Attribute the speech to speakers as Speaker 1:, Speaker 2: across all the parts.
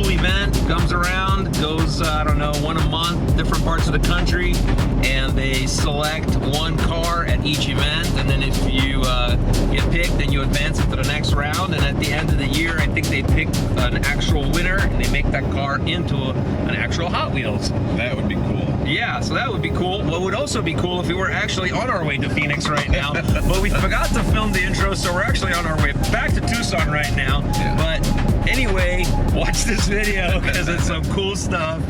Speaker 1: cool event, comes around, goes, I don't know, one a month, different parts of the country, and they select one car at each event, and then if you get picked, then you advance it to the next round, and at the end of the year, I think they pick an actual winner, and they make that car into an actual Hot Wheels.
Speaker 2: That would be cool.
Speaker 1: Yeah, so that would be cool. What would also be cool if we were actually on our way to Phoenix right now, but we forgot to film the intro, so we're actually on our way back to Tucson right now.
Speaker 2: Yeah.
Speaker 1: But anyway, watch this video because it's some cool stuff.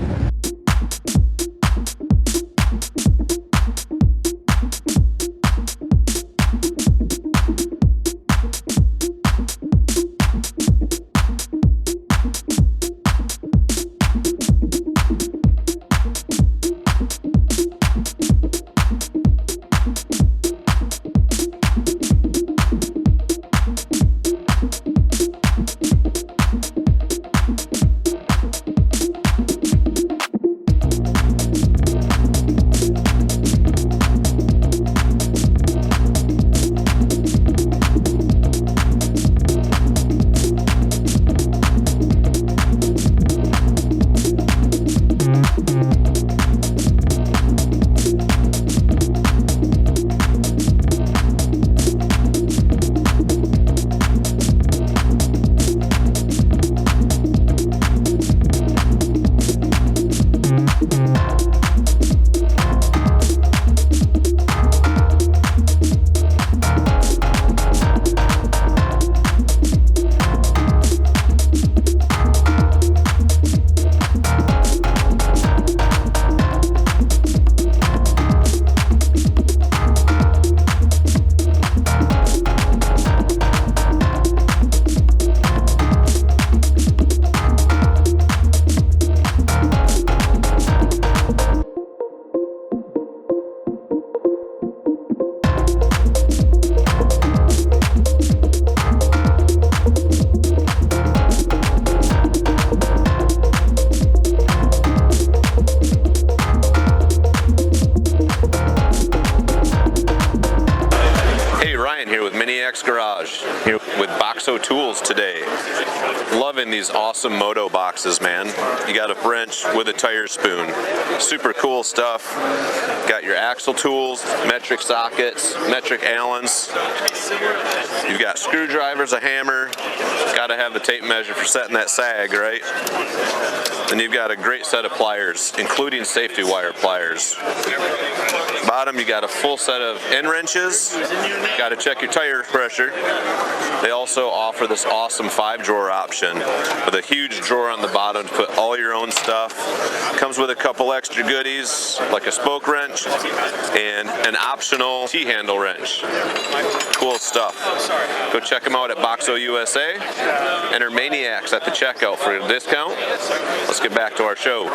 Speaker 1: Maniacs Garage here with Boxo tools today. Loving these awesome moto boxes, man. You got a wrench with a tire spoon. Super cool stuff. Got your axle tools, metric sockets, metric Allens. You've got screwdrivers, a hammer. Got to have the tape measure for setting that sag, right? And you've got a great set of pliers, including safety wire pliers. Bottom, you got a full set of end wrenches. Got to check your tire pressure. They also offer this awesome 5-drawer option with a huge drawer on the bottom to put all your own stuff. Comes with a couple extra goodies like a spoke wrench and an optional T-handle wrench. Cool stuff. Go check them out at Boxo USA. Enter Maniacs at the checkout for a discount. Let's get back to our show.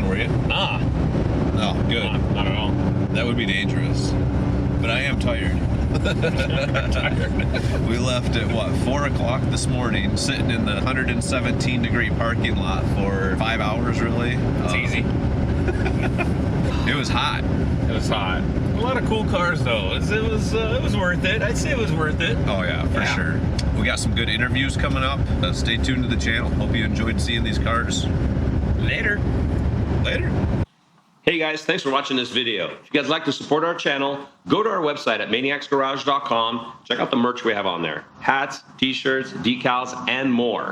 Speaker 2: sleeping, were you?
Speaker 3: Nah.
Speaker 2: Oh, good.
Speaker 3: Not at all.
Speaker 2: That would be dangerous. But I am tired. We left at, what, 4 o'clock this morning, sitting in the 117-degree parking lot for 5 hours, really.
Speaker 3: It's easy.
Speaker 2: It was hot.
Speaker 3: It was hot. A lot of cool cars, though. It was worth it. I'd say it was worth it.
Speaker 2: Oh, yeah, for sure. We got some good interviews coming up. Stay tuned to the channel. Hope you enjoyed seeing these cars.
Speaker 3: Later.
Speaker 2: Later.
Speaker 4: Hey guys, thanks for watching this video. If you guys like to support our channel, go to our website at maniacsgarage.com. Check out the merch we have on there. Hats, t-shirts, decals, and more.